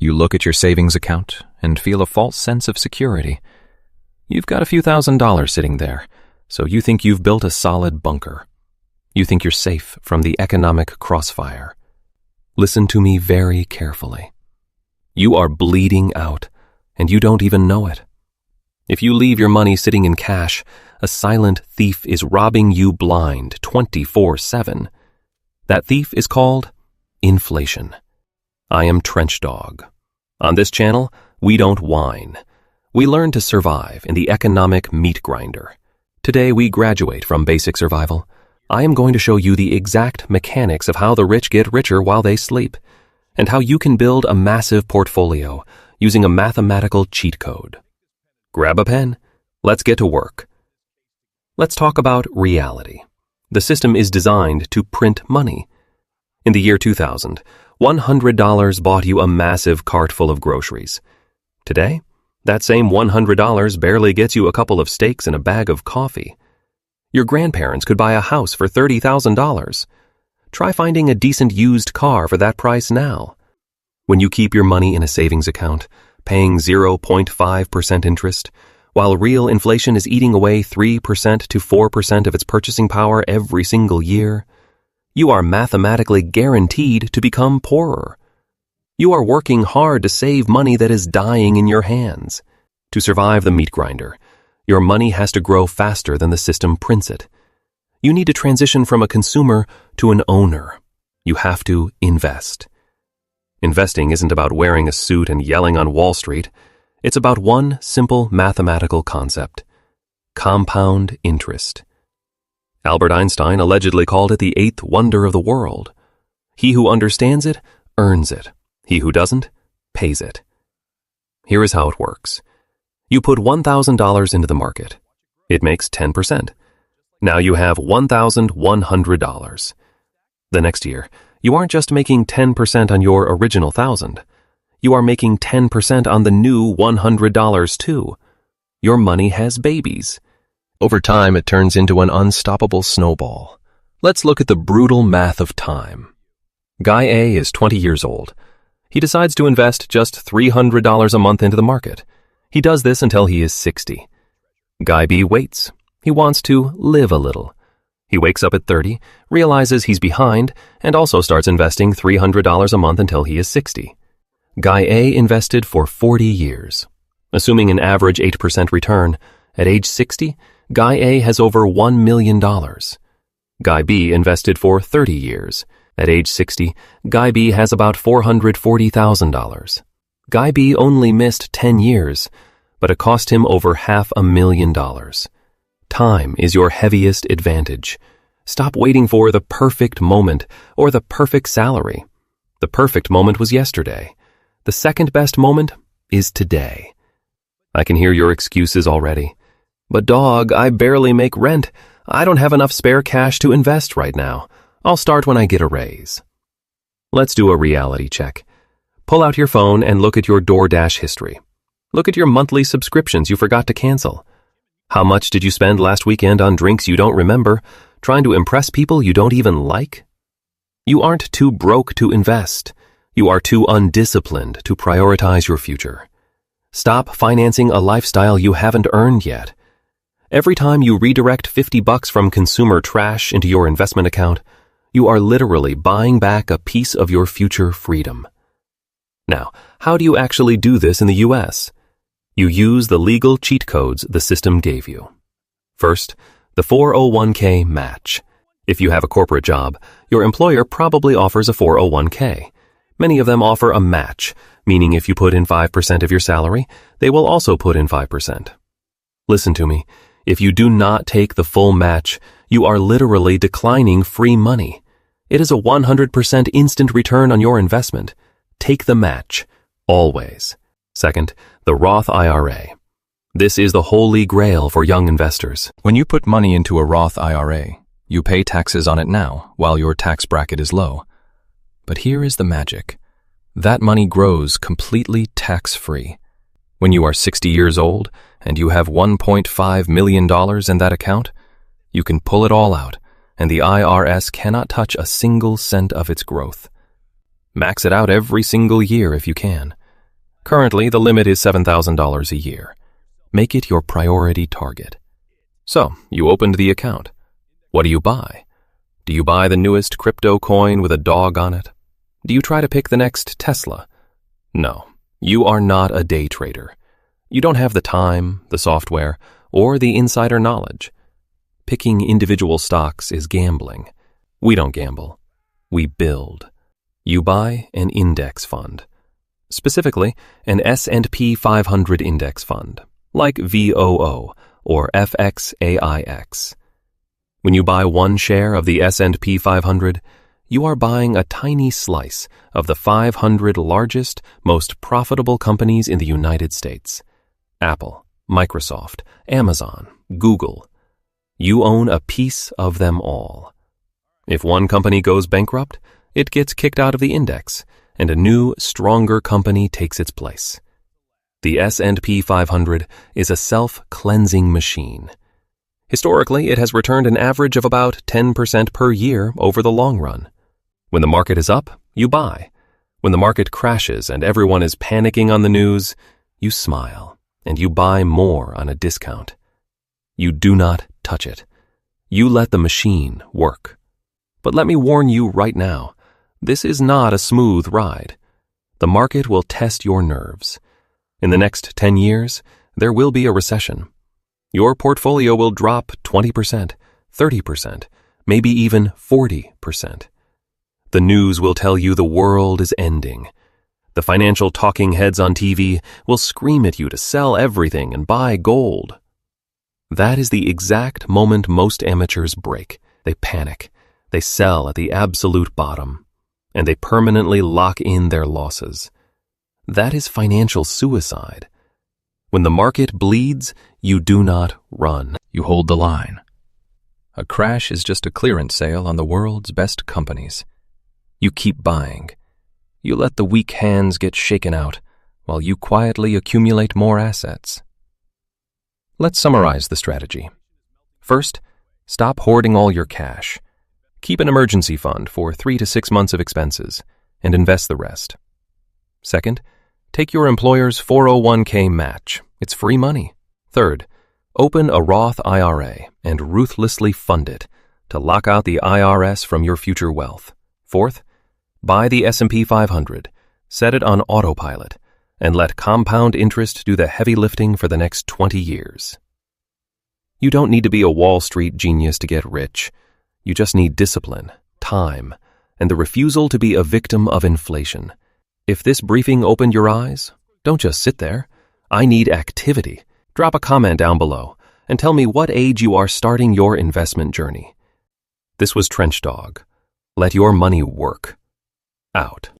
You look at your savings account and feel a false sense of security. You've got a few $1,000s sitting there, so you think you've built a solid bunker. You think you're safe from the economic crossfire. Listen to me very carefully. You are bleeding out, and you don't even know it. If you leave your money sitting in cash, a silent thief is robbing you blind 24/7. That thief is called inflation. I am Trench Dog. On this channel, we don't whine. We learn to survive in the economic meat grinder. Today we graduate from basic survival. I am going to show you the exact mechanics of how the rich get richer while they sleep, and how you can build a massive portfolio using a mathematical cheat code. Grab a pen. Let's get to work. Let's talk about reality. The system is designed to print money. In the year 2000, $100 bought you a massive cart full of groceries. Today, that same $100 barely gets you a couple of steaks and a bag of coffee. Your grandparents could buy a house for $30,000. Try finding a decent used car for that price now. When you keep your money in a savings account, paying 0.5% interest, while real inflation is eating away 3% to 4% of its purchasing power every single year, you are mathematically guaranteed to become poorer. You are working hard to save money that is dying in your hands. To survive the meat grinder, your money has to grow faster than the system prints it. You need to transition from a consumer to an owner. You have to invest. Investing isn't about wearing a suit and yelling on Wall Street. It's about one simple mathematical concept: compound interest. Albert Einstein allegedly called it the eighth wonder of the world. He who understands it, earns it. He who doesn't, pays it. Here is how it works. You put $1,000 into the market. It makes 10%. Now you have $1,100. The next year, you aren't just making 10% on your original 1,000. You are making 10% on the new $100 too. Your money has babies. Over time, it turns into an unstoppable snowball. Let's look at the brutal math of time. Guy A is 20 years old. He decides to invest just $300 a month into the market. He does this until he is 60. Guy B waits. He wants to live a little. He wakes up at 30, realizes he's behind, and also starts investing $300 a month until he is 60. Guy A invested for 40 years. Assuming an average 8% return, at age 60, Guy A has over $1 million. Guy B invested for 30 years. At age 60, Guy B has about $440,000. Guy B only missed 10 years, but it cost him over $500,000. Time is your heaviest advantage. Stop waiting for the perfect moment or the perfect salary. The perfect moment was yesterday. The second best moment is today. I can hear your excuses already. But dog, I barely make rent. I don't have enough spare cash to invest right now. I'll start when I get a raise. Let's do a reality check. Pull out your phone and look at your DoorDash history. Look at your monthly subscriptions you forgot to cancel. How much did you spend last weekend on drinks you don't remember, trying to impress people you don't even like? You aren't too broke to invest. You are too undisciplined to prioritize your future. Stop financing a lifestyle you haven't earned yet. Every time you redirect $50 from consumer trash into your investment account, you are literally buying back a piece of your future freedom. Now, how do you actually do this in the US? You use the legal cheat codes the system gave you. First, the 401k match. If you have a corporate job, your employer probably offers a 401k. Many of them offer a match, meaning if you put in 5% of your salary, they will also put in 5%. Listen to me. If you do not take the full match, you are literally declining free money. It is a 100% instant return on your investment. Take the match, always. Second, the Roth IRA. This is the holy grail for young investors. When you put money into a Roth IRA, you pay taxes on it now while your tax bracket is low. But here is the magic. That money grows completely tax-free. When you are 60 years old and you have $1.5 million in that account, you can pull it all out, and the IRS cannot touch a single cent of its growth. Max it out every single year if you can. Currently, the limit is $7,000 a year. Make it your priority target. So, you opened the account. What do you buy? Do you buy the newest crypto coin with a dog on it? Do you try to pick the next Tesla? No, you are not a day trader. You don't have the time, the software, or the insider knowledge. Picking individual stocks is gambling. We don't gamble. We build. You buy an index fund. Specifically, an S&P 500 index fund, like VOO or FXAIX. When you buy one share of the S&P 500, you are buying a tiny slice of the 500 largest, most profitable companies in the United States. Apple, Microsoft, Amazon, Google. You own a piece of them all. If one company goes bankrupt, it gets kicked out of the index, and a new, stronger company takes its place. The S&P 500 is a self-cleansing machine. Historically, it has returned an average of about 10% per year over the long run. When the market is up, you buy. When the market crashes and everyone is panicking on the news, you smile, and you buy more on a discount. You do not touch it. You let the machine work. But let me warn you right now, this is not a smooth ride. The market will test your nerves. In the next 10 years, there will be a recession. Your portfolio will drop 20%, 30%, maybe even 40%. The news will tell you the world is ending. The financial talking heads on TV will scream at you to sell everything and buy gold. That is the exact moment most amateurs break. They panic. They sell at the absolute bottom, and they permanently lock in their losses. That is financial suicide. When the market bleeds, you do not run. You hold the line. A crash is just a clearance sale on the world's best companies. You keep buying. You let the weak hands get shaken out while you quietly accumulate more assets. Let's summarize the strategy. First, stop hoarding all your cash. Keep an emergency fund for 3 to 6 months of expenses and invest the rest. Second, take your employer's 401k match. It's free money. Third, open a Roth IRA and ruthlessly fund it to lock out the IRS from your future wealth. Fourth, buy the S&P 500, set it on autopilot, and let compound interest do the heavy lifting for the next 20 years. You don't need to be a Wall Street genius to get rich. You just need discipline, time, and the refusal to be a victim of inflation. If this briefing opened your eyes, don't just sit there. I need activity. Drop a comment down below and tell me what age you are starting your investment journey. This was Trench Dog. Let your money work. Out.